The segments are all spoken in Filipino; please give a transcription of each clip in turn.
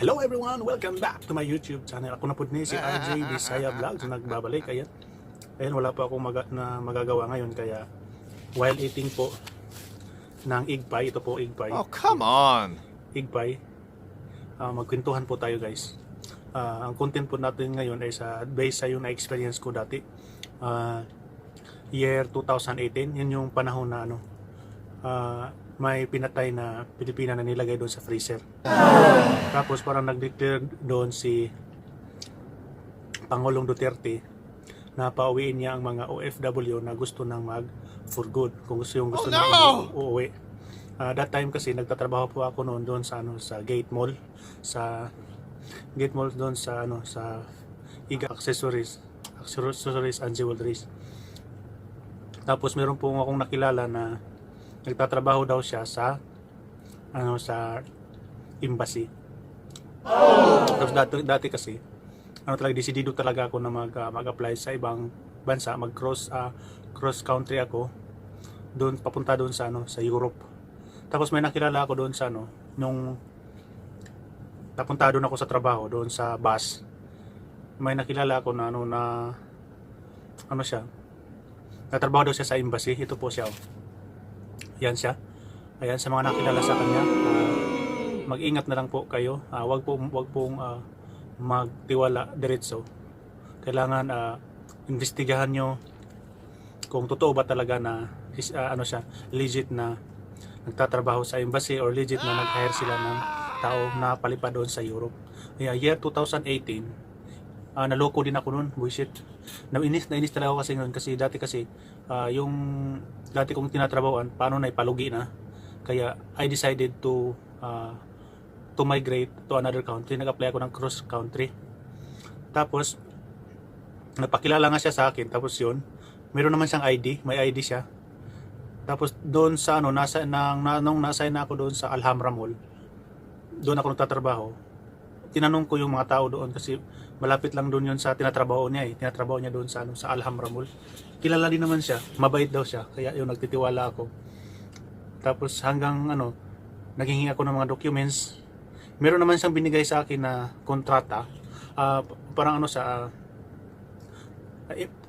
Hello everyone! Welcome back to my YouTube channel. Ako na po ni si RJ Bisaya Vlogs na nagbabalik. Ayan, wala pa akong magagawa ngayon. Kaya while eating po ng egg pie, ito po egg pie. Oh, come on! Egg pie. Magkwentuhan po tayo guys. Ang content po natin ngayon ay based sa yung na-experience ko dati. Year 2018, yun yung panahon na may pinatay na Pilipina na nilagay doon sa freezer. Tapos parang nag-declare doon si Pangulong Duterte na pauwiin niya ang mga OFW na gusto nang mag for good, kung gusto nang uuwi. That time kasi nagtatrabaho po ako noon doon sa sa Gate Mall, doon sa sa Iga accessories and jewelries. Tapos meron po akong nakilala na nagtatrabaho daw siya sa sa embassy. Tapos dati kasi talaga desidido talaga ako na mag-apply sa ibang bansa, cross country ako doon, papunta doon sa sa Europe. Tapos may nakilala ako doon sa nung napunta doon ako sa trabaho doon sa bus. May nakilala ako na siya. Nagtatrabaho daw siya sa embassy. Ito po siya. Yan siya. Ayan, sa mga nakilala sa kanya, mag-ingat na lang po kayo. Wag pong magtiwala diretso. Kailangan investigahan nyo kung totoo ba talaga na siya, legit na nagtatrabaho sa embassy or legit na nag-hire sila ng tao na palipad doon sa Europe. Year 2018, naloko din ako noon, bullshit. Nainis talaga ako kasi noon kasi dati yung dati kong tinatrabahoan, paano na ipalugi na. Kaya I decided to migrate to another country. Nag-apply ako ng cross country. Tapos napakilala nga siya sa akin. Tapos yun, meron naman siyang ID, may ID siya. Tapos doon sa nung na-assign na ako doon sa Alhambra Mall, doon ako nagtatrabaho. Tinanong ko yung mga tao doon kasi malapit lang doon yun sa tinatrabaho niya Tinatrabaho niya doon sa sa Alhambra Mall. Kilala din naman siya, mabait daw siya, kaya yun nagtitiwala ako. Tapos hanggang naghingi ako ng mga documents. Meron naman siyang binigay sa akin na kontrata. Parang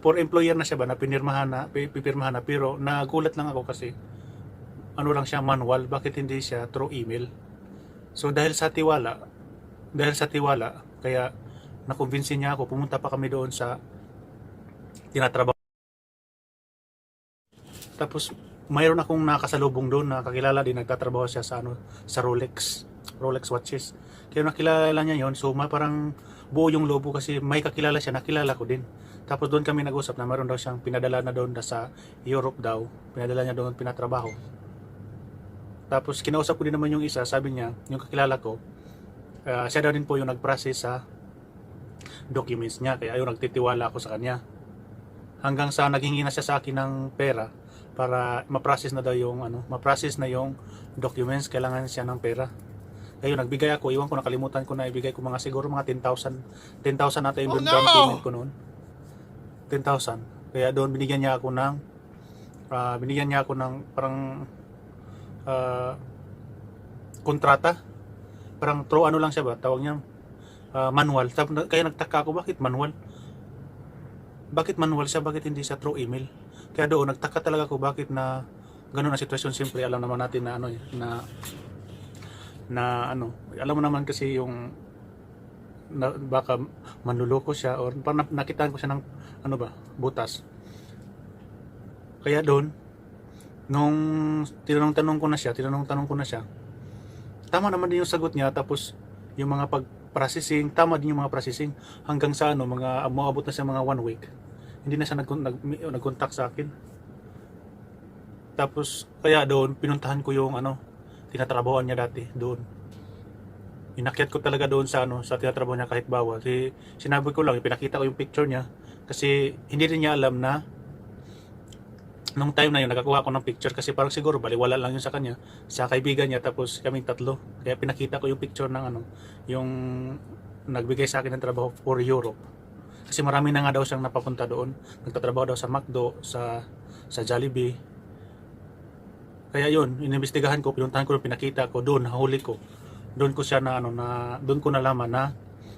for employer na siya ba na pipirmahan na, pero nagulat lang ako kasi lang siya, manual, bakit hindi siya through email. So dahil sa tiwala, kaya nakumbinsin niya ako, pumunta pa kami doon sa tinatrabaho. Tapos mayroon akong nakasalubong doon na kakilala din, nagtatrabaho siya sa sa Rolex watches. Kaya nakilala niya yon, so parang buo yung lobo kasi may kakilala siya, nakilala ko din. Tapos doon kami nag-usap na mayroon daw siyang pinadala na doon sa Europe daw, pinadala niya doon pinatrabaho. Tapos kinausap ko din naman yung isa, sabi niya, yung kakilala ko, siya daw din po yung nag-process sa documents niya, kaya ayun, nagtitiwala ako sa kanya. Hanggang sa naghingi na siya sa akin ng pera para ma-process na daw yung ma-process na yung documents, kailangan siya ng pera. Kaya nagbigay ako, iwan ko, nakalimutan ko na ibigay ko siguro mga 10,000 nata yung down payment ko noon. 10,000. Kaya doon binigyan niya ako ng parang kontrata. Parang through lang siya ba, tawag niya manual. Kaya nagtaka ako, bakit manual? Bakit manual siya? Bakit hindi siya through email? Kaya doon nagtaka talaga ako bakit na ganun ang sitwasyon. Siyempre alam naman natin na alam mo naman kasi yung baka manluloko siya or parang nakitaan ko siya ng butas. Kaya doon nung tinanong ko na siya, tama naman din yung sagot niya. Tapos yung mga pag-processing, tama din yung mga processing, hanggang sa mga umabot na siya mga 1 week. Hindi na siya nag-contact sa akin. Tapos kaya doon pinuntahan ko yung tinatrabahoan niya dati doon. Inakyat ko talaga doon sa sa tinatrabaho niya kahit bawal. Sinabi ko lang, pinakita ko yung picture niya kasi hindi rin niya alam na nung time na yun nakakuha ko ng picture kasi parang siguro baliwala lang yun sa kanya, sa kaibigan niya, tapos kaming tatlo. Kaya pinakita ko yung picture ng yung nagbigay sa akin ng trabaho for Europe. Kasi marami na nga daw siyang napapunta doon. Nagtatrabaho daw sa McDo, sa Jollibee. Kaya yun, inimbestigahan ko, pinuntahan ko, pinakita ko doon, nahuli ko. doon ko siya na doon ko nalaman na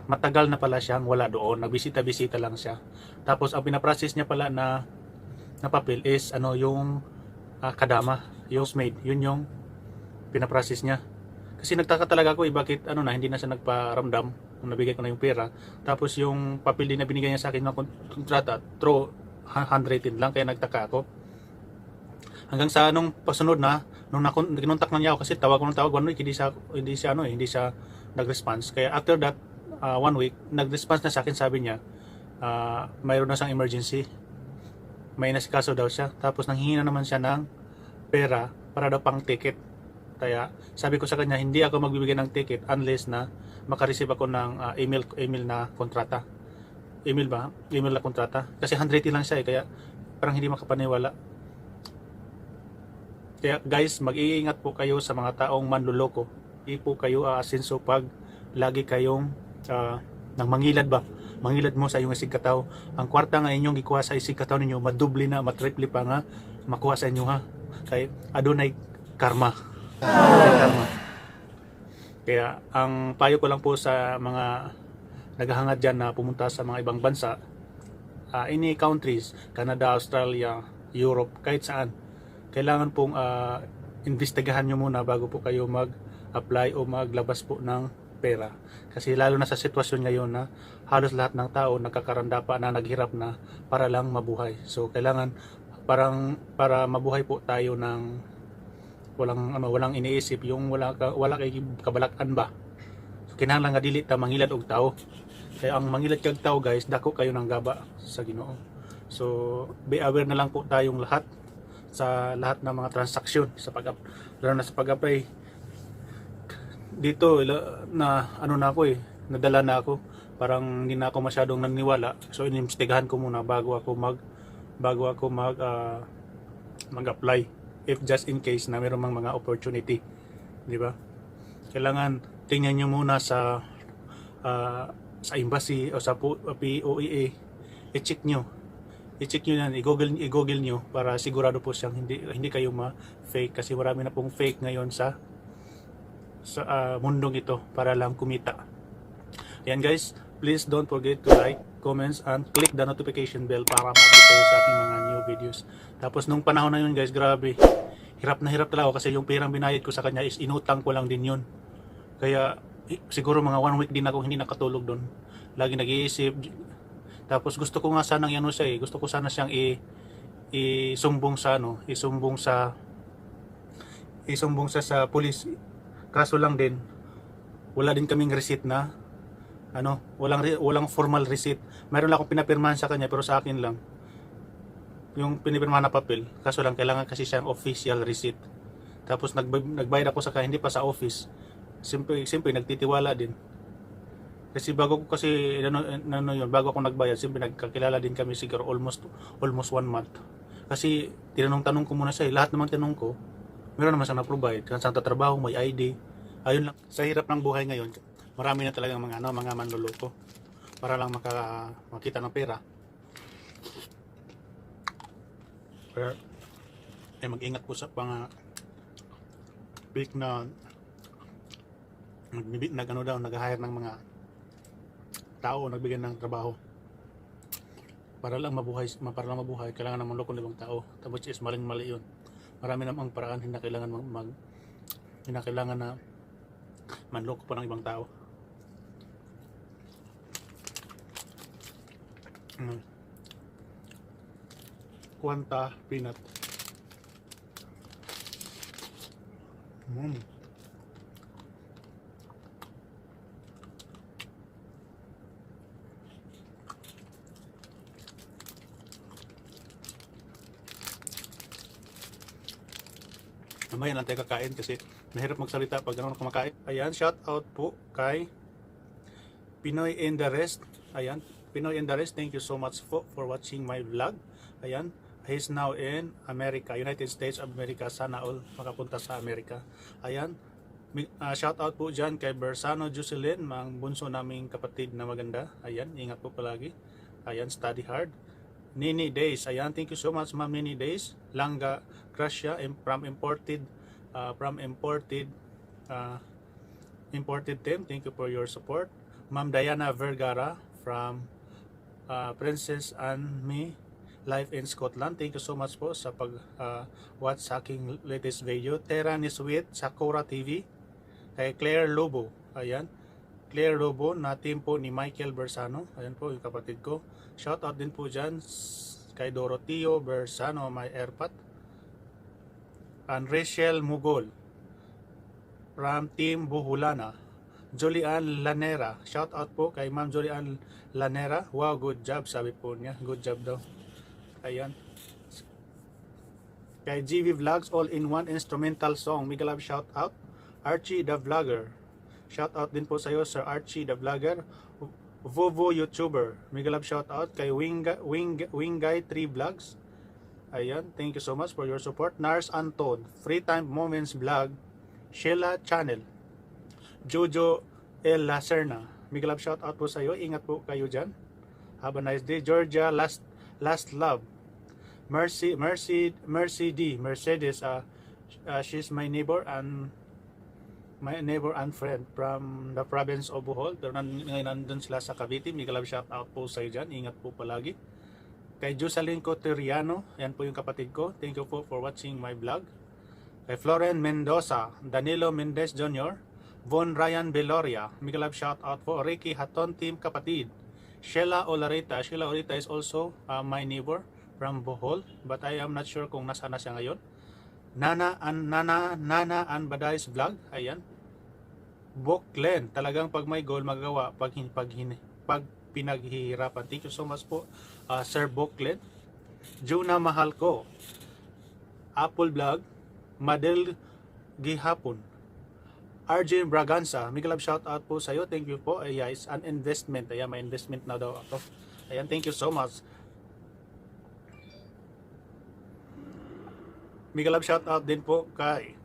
matagal na pala siyang wala doon, nagbisita-bisita lang siya. Tapos ang pinaprocess niya pala na papel is yung kadama, yung maid, yun yung pinaprocess niya. Kasi nagtaka talaga ako bakit hindi na siya nagparamdam nung nabigay ko na yung pera. Tapos yung papel din na binigay niya sa akin ng kontrata, through handwritten lang, kaya nagtaka ako. Hanggang sa nung pasunod na, nung kinontak na niya ako kasi tawag ko ng tawag 1 week, hindi siya nag-response. Kaya after that 1 week, nag-response na sa akin, sabi niya mayroon na siyang emergency. May nasikaso daw siya. Tapos nanghihingi na naman siya ng pera para daw pang ticket. Kaya sabi ko sa kanya, hindi ako magbibigay ng ticket unless na makareceive ako ng email na kontrata. Email na kontrata. Kasi handwritten lang siya kaya parang hindi makapaniwala. Kaya guys, mag-iingat po kayo sa mga taong manluloko. Hindi po kayo aasinso pag lagi kayong nang mangilad ba? Mangilad mo sa iyong isigkataw. Ang kwarta nga inyong gikuha sa isigkataw ninyo, madubli na, matriple pa nga makuha sa inyo ha. Kaya adunay karma. Karma. Kaya ang payo ko lang po sa mga naghahangad dyan na pumunta sa mga ibang bansa, any countries, Canada, Australia, Europe, kahit saan, kailangan pong investigahan nyo muna bago po kayo mag-apply o maglabas po ng pera. Kasi lalo na sa sitwasyon ngayon na halos lahat ng tao nagkakarandapa na, naghirap na para lang mabuhay. So kailangan para mabuhay po tayo ng walang iniisip, yung wala kay kabalakan ba. So kinahanglan nga dili ta mangilad og tao. Kaya ang mangilad kag tao guys, dako kayo ng gaba sa Ginoo. So be aware na lang po tayong lahat sa lahat ng mga transaksyon lalo na sa pag-apply. Dito na na ako nadala na ako, parang hindi na ako masyadong naniniwala. So inimbestigahan ko muna bago ako mag-apply, if just in case na mayroong mga opportunity, di ba? Kailangan tingnan niyo muna sa embassy o sa POEA, i-check niyo yan, i-google niyo para sigurado po siyang hindi kayo ma-fake, kasi marami na pong fake ngayon sa mundong ito para lang kumita. Ayan guys, please don't forget to like, comments, and click the notification bell para ma-update kayo sa aking mga new videos. Tapos nung panahon na yun guys, grabe, hirap na hirap talaga ako kasi yung perang binayad ko sa kanya is inutang ko lang din yun. Kaya siguro mga 1 week din ako hindi nakatulog doon. Lagi nag-iisip. Tapos gusto ko nga sanang gusto ko sana siyang isumbong sa pulis. Kaso lang din, wala din kaming receipt na walang formal receipt. Meron lang akong pinapirmahan sa kanya pero sa akin lang yung pinipirmahan na papel. Kaso lang kailangan kasi siyang official receipt. Tapos nagbayad ako sa kanya, hindi pa sa office. Simple nagtitiwala din. Kasi bago ako nagbayad, simple nagkakilala din kami siguro almost 1 month. Kasi tanong ko muna siya, lahat naman tinanong ko, meron naman siyang na-provide. Kung saan tatrabaho, may ID. Ayun lang. Sa hirap ng buhay ngayon, marami na talagang mga manloloko para lang makita ng pera. Pero mag-ingat po sa mga fake na nag-hire ng mga tao, nagbigay ng trabaho para lang mabuhay, kailangan ng manloko ng ibang tao. Tapos is mali yun. Marami namang paraan, hindi na kailangan na manloko pa ng ibang tao. Kwanta peanut. Mamaya lang tayo kakain kasi mahirap magsalita pag gano'n kumakain. Ayan, shout out po kay Pinoy and the Rest. Ayan, Pinoy and the Rest, thank you so much for watching my vlog. Ayan, he's now in America, United States of America. Sana all makapunta sa Amerika. Ayan, shout out po dyan kay Bersano Jocelyn, mga bunso naming kapatid na maganda. Ayan, ingat po palagi. Ayan, study hard. Nini Days, ayan, thank you so much Ma'am Nini Days. Langga Gracia from imported imported team, thank you for your support. Ma'am Diana Vergara from Princess and Me Life in Scotland, thank you so much po sa pag-watch sa aking latest video. Tera ni Sweet, Sakura TV, kay Claire Lobo, ayan, Claire Lobo na team po ni Michael Bersano, ayan po yung kapatid ko. Shout out din po dyan kay Doroteo Bersano, my airpat, and Rachel Mugol from Team Buhulana. Julian Lanera, shout out po kay Ma'am Julian Lanera. Wow, good job, sabi po niya, good job daw. Ayan. Kay GV Vlogs, all in one instrumental song, mega love shout out. Archie the Vlogger, shout out din po sa iyo Sir Archie the Vlogger. Vovo YouTuber, mega love shout out kay Wingay 3 Vlogs. Ayan, thank you so much for your support. Nars Anton, Free Time Moments Vlog, Sheila Channel, Jojo El Lacerna, mega love shout out po sa iyo. Ingat po kayo dyan. Have a nice day. Georgia Last Love, Mercy D, Mercedes, she's my neighbor and friend from the province of Bohol. Pero ngayon nandun sila sa Cavite. Mega love shout out po sa iyo dyan. Ingat po palagi. Kay Jocelyn Coteriano, yan po yung kapatid ko. Thank you po for watching my vlog. Kay Floren Mendoza, Danilo Mendez Jr., Von Ryan Beloria, mega love shout out po. Ricky Haton Team kapatid. Sheila Olarita is also my neighbor from Bohol, but I am not sure kung nasaan na siya ngayon. Nana and Baday's vlog, ayan. Boklen, talagang pag may goal magawa, pag pinaghihirapan. Thank you so much po, Sir Boklen. Juna Mahal ko, Apple vlog, Madel Gihapon, RJ Braganza, mega love shout out po sa iyo. Thank you po. Ayan, it's an investment. Ayan, may investment na daw ako. Ayan, thank you so much. Mega love shout out din po kay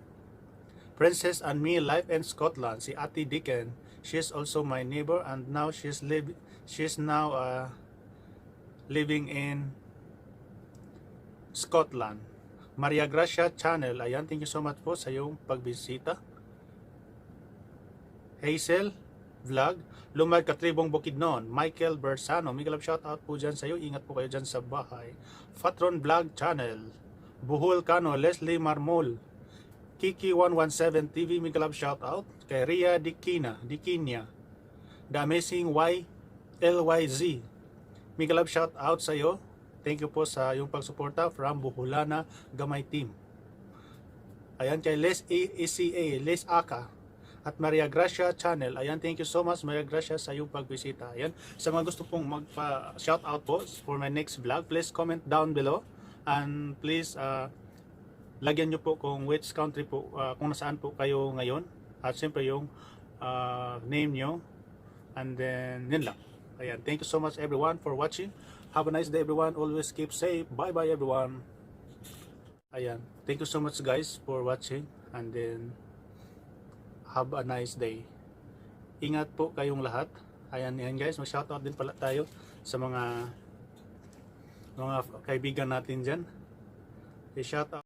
Princess and Me Life in Scotland, si Ate Dicken. She is also my neighbor and now she's now living in Scotland. Maria Gracia Channel, ayan, thank you so much po sa iyong pagbisita. Hazel Vlog, Lumad Katribong Bukidnon, Michael Bersano, mega love shout out po dyan sa iyo. Ingat po kayo dyan sa bahay. Fatron Vlog Channel, Buhol Kano, Leslie Marmol, Kiki 117 TV, mega love shout out. Kay Ria Dikinya, The Amazing LYZ, mega love shout out sa iyo. Thank you po sa iyong pagsuporta from Buhulana Gamay Team. Ayan, kay Les ECA, Les Aka, at Maria Gracia Channel. Ayan, thank you so much Maria Gracia sa iyong pagbisita. Ayan, sa mga gusto pong magpa-shout out po for my next vlog, please comment down below and please lagyan nyo po kung which country po, kung nasaan po kayo ngayon, at siyempre yung name nyo, and then yun lang. Ayan, thank you so much everyone for watching. Have a nice day everyone. Always keep safe. Bye bye everyone. Ayan, thank you so much guys for watching, and then have a nice day. Ingat po kayong lahat. Ayan, yan guys, mag-shoutout din pala tayo sa mga kaibigan natin dyan. I-shoutout